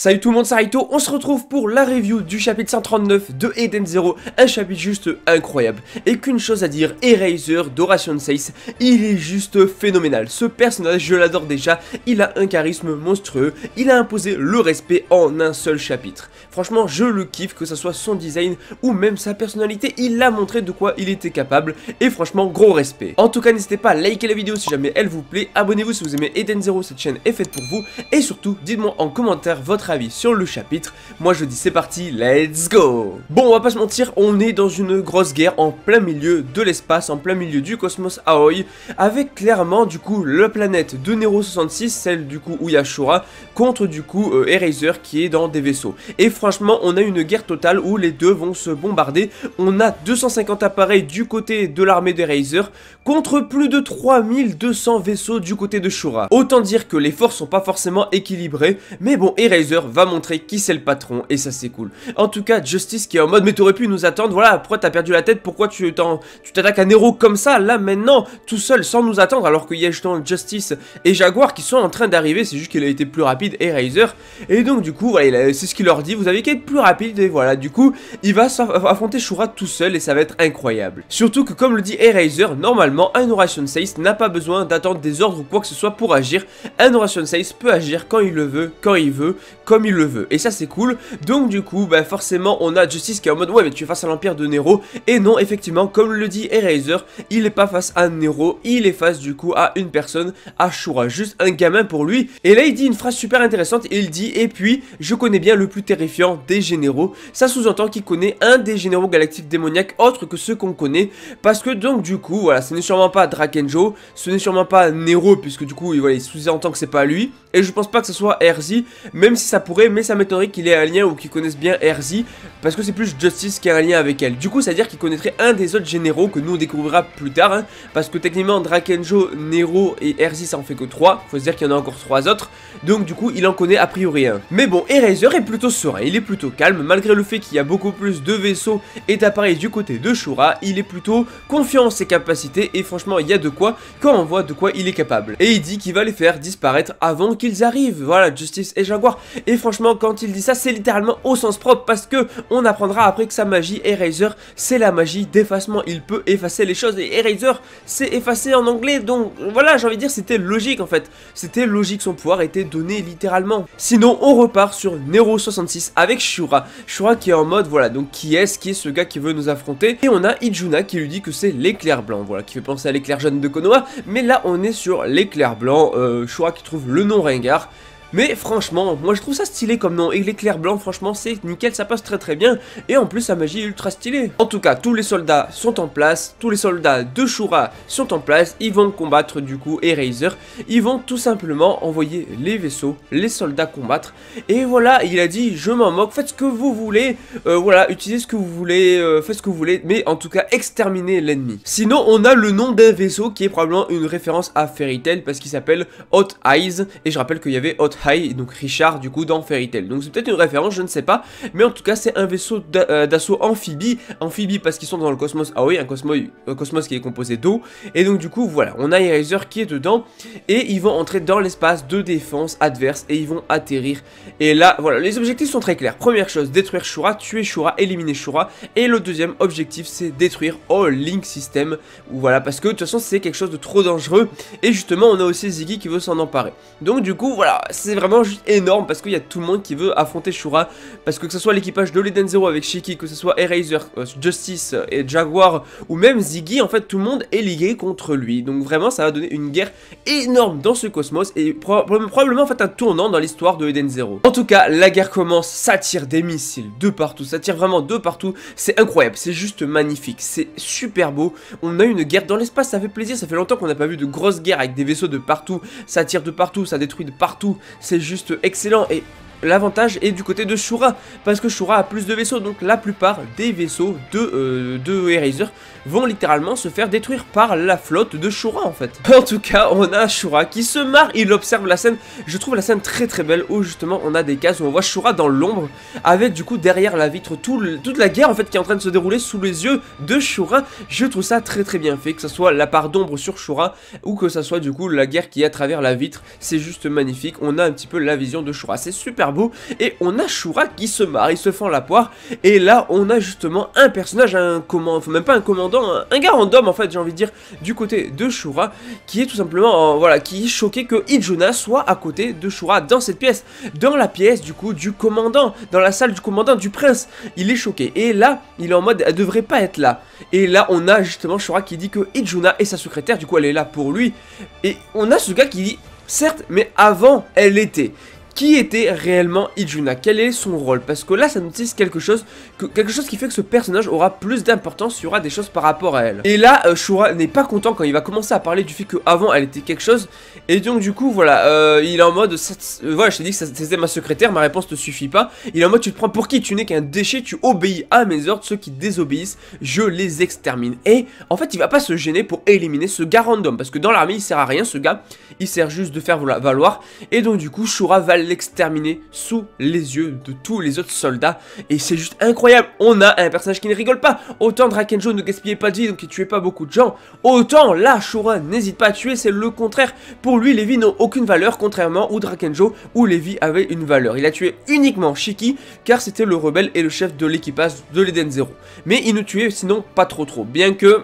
Salut tout le monde, c'est Raito, on se retrouve pour la review du chapitre 139 de Eden Zero, un chapitre juste incroyable. Et qu'une chose à dire, Eraser d'Horation 6, il est juste phénoménal. Ce personnage, je l'adore déjà, il a un charisme monstrueux, il a imposé le respect en un seul chapitre. Franchement, je le kiffe, que ce soit son design ou même sa personnalité, il a montré de quoi il était capable. Et franchement, gros respect. En tout cas, n'hésitez pas à liker la vidéo si jamais elle vous plaît, abonnez-vous si vous aimez Eden Zero, cette chaîne est faite pour vous. Et surtout, dites-moi en commentaire votre avis sur le chapitre. Moi je dis c'est parti, let's go. Bon, on va pas se mentir, on est dans une grosse guerre en plein milieu de l'espace, en plein milieu du cosmos Aoi, avec clairement du coup la planète de Nero 66, celle du coup où il y a Shura, contre du coup Eraser qui est dans des vaisseaux. Et franchement on a une guerre totale où les deux vont se bombarder. On a 250 appareils du côté de l'armée d'Eraser contre plus de 3200 vaisseaux du côté de Shura. Autant dire que les forces sont pas forcément équilibrées, mais bon, Eraser va montrer qui c'est le patron et ça c'est cool. En tout cas, Justice qui est en mode mais t'aurais pu nous attendre, voilà, pourquoi t'as perdu la tête, pourquoi tu t'attaques à Nero comme ça, là maintenant, tout seul, sans nous attendre, alors qu'il y a justement Justice et Jaguar qui sont en train d'arriver, c'est juste qu'il a été plus rapide, Eraser, et donc du coup, voilà, c'est ce qu'il leur dit, vous avez qu'à être plus rapide, et voilà, du coup, il va affronter Shura tout seul et ça va être incroyable. Surtout que comme le dit Eraser, normalement, un Horation 6 n'a pas besoin d'attendre des ordres ou quoi que ce soit pour agir, un Horation 6 peut agir quand il le veut, quand il veut, comme il le veut, et ça c'est cool. Donc du coup bah forcément on a Justice qui est en mode ouais mais tu es face à l'empire de Nero, et non effectivement comme le dit Eraser, il est pas face à Nero, il est face du coup à une personne, à Shura, juste un gamin pour lui. Et là il dit une phrase super intéressante, il dit et puis je connais bien le plus terrifiant des généraux. Ça sous-entend qu'il connaît un des généraux galactiques démoniaques autres que ceux qu'on connaît, parce que donc du coup voilà, ce n'est sûrement pas Drakenjo, ce n'est sûrement pas Nero, puisque du coup voilà, il sous-entend que c'est pas lui, et je pense pas que ce soit Erzi, même si ça pourrait, mais ça m'étonnerait qu'il ait un lien ou qu'il connaisse bien Erzi, parce que c'est plus Justice qui a un lien avec elle. Du coup, ça veut dire qu'il connaîtrait un des autres généraux que nous on découvrira plus tard, hein, parce que techniquement Drakenjo, Nero et Erzi ça en fait que 3, faut se dire qu'il y en a encore 3 autres, donc du coup il en connaît a priori un. Mais bon, Eraser est plutôt serein, il est plutôt calme, malgré le fait qu'il y a beaucoup plus de vaisseaux et d'appareils du côté de Shura, il est plutôt confiant en ses capacités, et franchement il y a de quoi quand on voit de quoi il est capable. Et il dit qu'il va les faire disparaître avant qu'ils arrivent, voilà, Justice et Jaguar. Et franchement quand il dit ça c'est littéralement au sens propre, parce que on apprendra après que sa magie Eraser c'est la magie d'effacement, il peut effacer les choses, et Eraser c'est effacer en anglais, donc voilà, j'ai envie de dire c'était logique en fait, c'était logique, son pouvoir était donné littéralement. Sinon on repart sur Nero 66 avec Shura qui est en mode voilà, donc qui est ce gars qui veut nous affronter, et on a Ijuna qui lui dit que c'est l'éclair blanc, voilà, qui fait penser à l'éclair jaune de Konoha, mais là on est sur l'éclair blanc. Shura qui trouve le nom ringard. Mais franchement, moi je trouve ça stylé comme nom, et l'éclair blanc franchement c'est nickel, ça passe très bien, et en plus sa magie est ultra stylée. En tout cas, tous les soldats sont en place, tous les soldats de Shura sont en place, ils vont combattre du coup Eraser, ils vont tout simplement envoyer les vaisseaux, les soldats combattre, et voilà, il a dit je m'en moque, faites ce que vous voulez, voilà, utilisez ce que vous voulez, faites ce que vous voulez, mais en tout cas exterminez l'ennemi. Sinon on a le nom d'un vaisseau qui est probablement une référence à Fairy Tail, parce qu'il s'appelle Hot Eyes, et je rappelle qu'il y avait Hot High, donc Richard du coup dans Fairy Tail, donc c'est peut-être une référence, je ne sais pas, mais en tout cas c'est un vaisseau d'assaut amphibie parce qu'ils sont dans le cosmos Aoi, un cosmos qui est composé d'eau, et donc du coup voilà, on a Eraser qui est dedans, et ils vont entrer dans l'espace de défense adverse, et ils vont atterrir, et là voilà, les objectifs sont très clairs. Première chose, détruire Shura, tuer Shura, éliminer Shura, et le deuxième objectif c'est détruire All Link System, voilà, parce que de toute façon c'est quelque chose de trop dangereux, et justement on a aussi Ziggy qui veut s'en emparer, donc du coup voilà, c'est vraiment juste énorme, parce qu'il y a tout le monde qui veut affronter Shura, parce que ce soit l'équipage de l'Eden Zero avec Shiki, que ce soit Eraser, Justice et Jaguar, ou même Ziggy, en fait tout le monde est lié contre lui, donc vraiment ça va donner une guerre énorme dans ce cosmos, et probablement en fait un tournant dans l'histoire de Eden Zero. En tout cas la guerre commence, ça tire des missiles de partout, ça tire vraiment de partout, c'est incroyable, c'est juste magnifique, c'est super beau, on a une guerre dans l'espace, ça fait plaisir, ça fait longtemps qu'on n'a pas vu de grosses guerres avec des vaisseaux de partout, ça tire de partout, ça détruit de partout, c'est juste excellent. Et l'avantage est du côté de Shura, parce que Shura a plus de vaisseaux, donc la plupart des vaisseaux de Eraser vont littéralement se faire détruire par la flotte de Shura en fait. En tout cas, on a Shura qui se marre, il observe la scène, je trouve la scène très belle, où justement on a des cases où on voit Shura dans l'ombre, avec du coup derrière la vitre toute la guerre en fait qui est en train de se dérouler sous les yeux de Shura. Je trouve ça très bien fait, que ce soit la part d'ombre sur Shura, ou que ce soit du coup la guerre qui est à travers la vitre, c'est juste magnifique, on a un petit peu la vision de Shura, c'est super super beau. Et on a Shura qui se marre, il se fend la poire. Et là on a justement un personnage, enfin même pas un commandant, un gars random en fait j'ai envie de dire, du côté de Shura, qui est tout simplement, voilà, qui est choqué que Izuna soit à côté de Shura dans cette pièce. Dans la pièce du coup du commandant, dans la salle du commandant, du prince. Il est choqué. Et là, il est en mode, elle devrait pas être là. Et là, on a justement Shura qui dit que Izuna est sa secrétaire, du coup elle est là pour lui. Et on a ce gars qui dit, certes, mais avant, elle était. Qui était réellement Izuna? Quel est son rôle? Parce que là ça nous dit quelque chose qui fait que ce personnage aura plus d'importance, il y aura des choses par rapport à elle. Et là Shura n'est pas content quand il va commencer à parler du fait qu'avant elle était quelque chose. Et donc du coup voilà, il est en mode, voilà, je t'ai dit que c'était ma secrétaire, ma réponse te suffit pas. Il est en mode, tu te prends pour qui? Tu n'es qu'un déchet, tu obéis à mes ordres, ceux qui désobéissent, je les extermine. Et en fait il va pas se gêner pour éliminer ce gars random, parce que dans l'armée il sert à rien ce gars, il sert juste de faire valoir. Et donc du coup Shura va l'exterminer sous les yeux de tous les autres soldats. Et c'est juste incroyable. On a un personnage qui ne rigole pas. Autant Drakenjo ne gaspillait pas de vie, donc il tuait pas beaucoup de gens. Autant là, Shura n'hésite pas à tuer, c'est le contraire. Pour lui, les vies n'ont aucune valeur, contrairement au Drakenjo, où les vies avaient une valeur. Il a tué uniquement Shiki, car c'était le rebelle et le chef de l'équipage de l'Eden Zero. Mais il ne tuait sinon pas trop. Bien que...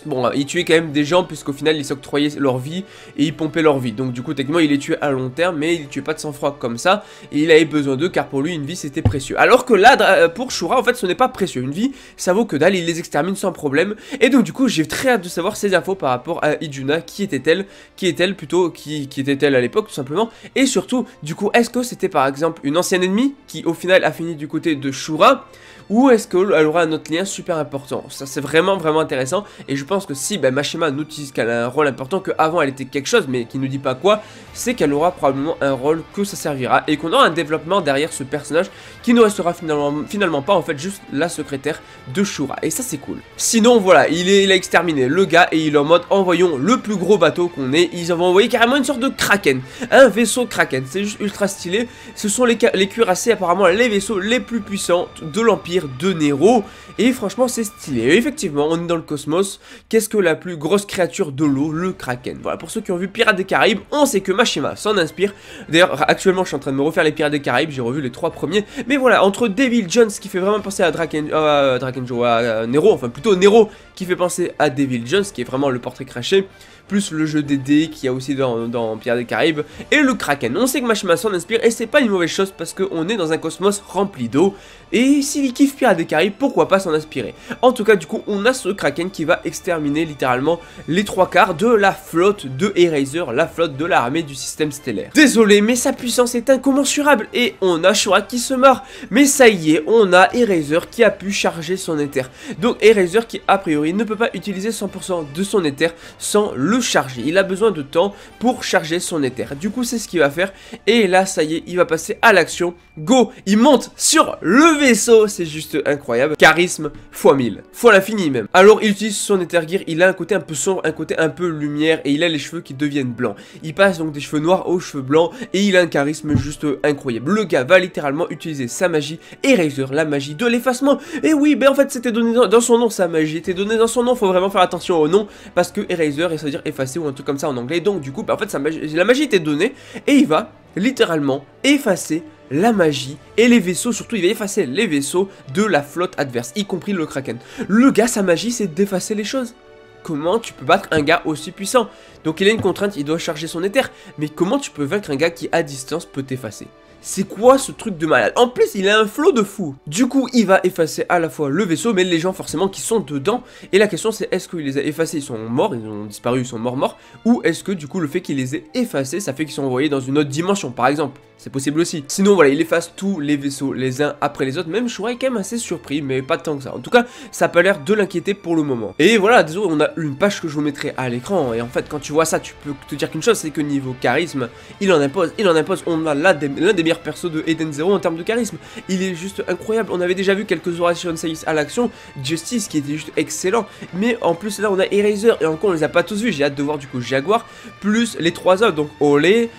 bon, il tuait quand même des gens puisqu'au final ils s'octroyaient leur vie et ils pompaient leur vie. Donc du coup techniquement il les tuait à long terme, mais il tuait pas de sang-froid comme ça. Et il avait besoin d'eux car pour lui une vie c'était précieux. Alors que là pour Shura en fait ce n'est pas précieux. Une vie ça vaut que dalle, il les extermine sans problème. Et donc du coup j'ai très hâte de savoir ces infos par rapport à Izuna. Qui était-elle? Qui était-elle à l'époque tout simplement? Et surtout du coup est-ce que c'était par exemple une ancienne ennemie qui au final a fini du côté de Shura? Ou est-ce qu'elle aura un autre lien super important? Ça c'est vraiment intéressant. Et je pense que si Mashima nous dit qu'elle a un rôle important, qu'avant elle était quelque chose mais qui ne dit pas quoi, c'est qu'elle aura probablement un rôle, que ça servira. Et qu'on aura un développement derrière ce personnage qui ne restera finalement pas en fait juste la secrétaire de Shura. Et ça c'est cool. Sinon voilà, il a exterminé le gars et il est en mode envoyons le plus gros bateau qu'on ait. Ils ont envoyé carrément une sorte de Kraken, un vaisseau Kraken, c'est juste ultra stylé. Ce sont les cuirassés apparemment les vaisseaux les plus puissants de l'Empire de Nero. Et franchement c'est stylé. Et effectivement on est dans le cosmos. Qu'est-ce que la plus grosse créature de l'eau? Le Kraken. Voilà, pour ceux qui ont vu Pirates des Caraïbes, on sait que Mashima s'en inspire. D'ailleurs actuellement je suis en train de me refaire les Pirates des Caraïbes, j'ai revu les 3 premiers. Mais voilà, entre Devil Jones qui fait vraiment penser à Drakenjo, à Nero, enfin plutôt Nero qui fait penser à Devil Jones, qui est vraiment le portrait craché, plus le jeu des dés qu'il y a aussi dans Pirates des Caraïbes, et le Kraken. On sait que Mashima s'en inspire et c'est pas une mauvaise chose parce qu'on est dans un cosmos rempli d'eau. Et s'il kiffe Pirates des Caraïbes, pourquoi pas s'en inspirer? En tout cas, du coup, on a ce Kraken qui va exterminer littéralement les 3/4 de la flotte de Eraser, la flotte de l'armée du système stellaire. Désolé, mais sa puissance est incommensurable et on a Shura qui se meurt. Mais ça y est, on a Eraser qui a pu charger son éther. Donc Eraser qui, a priori, ne peut pas utiliser 100% de son éther sans le charger. Il a besoin de temps pour charger son éther. Du coup, c'est ce qu'il va faire. Et là, ça y est, il va passer à l'action. Go! Il monte sur le vaisseau. C'est juste incroyable. Charisme x 1000. Fois l'infini même. Alors, il utilise son éther gear. Il a un côté un peu sombre, un côté un peu lumière. Et il a les cheveux qui deviennent blancs. Il passe donc des cheveux noirs aux cheveux blancs. Et il a un charisme juste incroyable. Le gars va littéralement utiliser sa magie. Eraser, la magie de l'effacement. Et oui, ben en fait, c'était donné dans son nom. Sa magie était donnée dans son nom. Faut vraiment faire attention au nom. Parce que Eraser, ça veut dire effacer ou un truc comme ça en anglais. Donc du coup bah, en fait la magie était donnée et il va littéralement effacer la magie et les vaisseaux, surtout il va effacer les vaisseaux de la flotte adverse, y compris le Kraken. Le gars, sa magie c'est d'effacer les choses. Comment tu peux battre un gars aussi puissant? Donc il a une contrainte, il doit charger son éther. Mais comment tu peux vaincre un gars qui à distance peut t'effacer? C'est quoi ce truc de malade? En plus, il a un flow de fou. Du coup, il va effacer à la fois le vaisseau, mais les gens forcément qui sont dedans. Et la question c'est, est-ce qu'il les a effacés, ils sont morts, ils ont disparu, ils sont morts, ou est-ce que du coup le fait qu'il les ait effacés, ça fait qu'ils sont envoyés dans une autre dimension, par exemple? C'est possible aussi. Sinon voilà, il efface tous les vaisseaux les uns après les autres. Même Shura est quand même assez surpris, mais pas tant que ça. En tout cas, ça n'a pas l'air de l'inquiéter pour le moment. Et voilà, désolé, on a une page que je vous mettrai à l'écran. Et en fait, quand tu vois ça, tu peux te dire qu'une chose, c'est que niveau charisme, il en impose. On a l'un des meilleurs persos de Eden Zero en termes de charisme. Il est juste incroyable. On avait déjà vu quelques Oration Saïs à l'action. Justice qui était juste excellent. Mais en plus, là, on a Eraser. Et encore, on les a pas tous vus. J'ai hâte de voir du coup Jaguar. Plus les 3 autres. Donc Olé,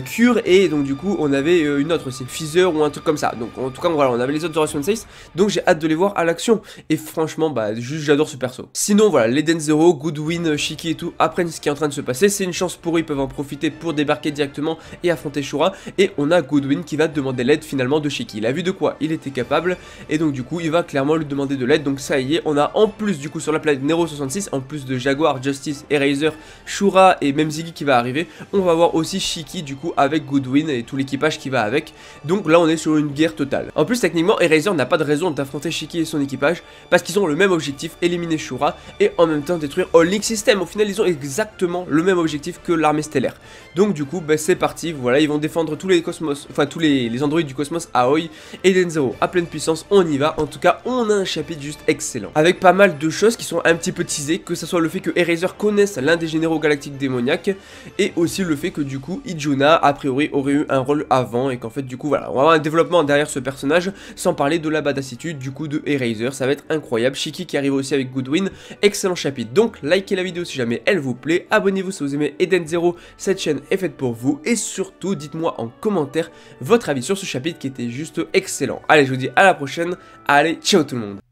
Cure et donc du coup coup on avait une autre aussi, Feather ou un truc comme ça. Donc en tout cas voilà, on avait les autres Oration 6, donc j'ai hâte de les voir à l'action. Et franchement bah juste j'adore ce perso. Sinon voilà, l'Eden Zero, Goodwin, Shiki et tout apprennent ce qui est en train de se passer. C'est une chance pour eux, ils peuvent en profiter pour débarquer directement et affronter Shura. Et on a Goodwin qui va demander l'aide finalement de Shiki. Il a vu de quoi il était capable et donc du coup il va clairement lui demander de l'aide. Donc ça y est, on a en plus du coup sur la planète Nero 66, en plus de Jaguar, Justice, Eraser, Shura et même Ziggy qui va arriver, on va voir aussi Shiki du coup avec Goodwin et tout l'équipage qui va avec. Donc là on est sur une guerre totale. En plus techniquement Eraser n'a pas de raison d'affronter Shiki et son équipage parce qu'ils ont le même objectif, éliminer Shura et en même temps détruire All Link System. Au final ils ont exactement le même objectif que l'armée stellaire. Donc du coup bah, c'est parti, voilà, ils vont défendre tous les cosmos, enfin tous les androïdes du cosmos Aoi. Eden Zero à pleine puissance, on y va. En tout cas on a un chapitre juste excellent avec pas mal de choses qui sont un petit peu teasées, que ce soit le fait que Eraser connaisse l'un des généraux galactiques démoniaques et aussi le fait que du coup Ijuna a priori aurait eu un rôle avant et qu'en fait du coup voilà, on va avoir un développement derrière ce personnage, sans parler de la badassitude du coup de Eraser. Ça va être incroyable. Shiki qui arrive aussi avec Goodwin, excellent chapitre. Donc likez la vidéo si jamais elle vous plaît, abonnez-vous si vous aimez Eden Zero, cette chaîne est faite pour vous et surtout dites-moi en commentaire votre avis sur ce chapitre qui était juste excellent. Allez, je vous dis à la prochaine, allez ciao tout le monde.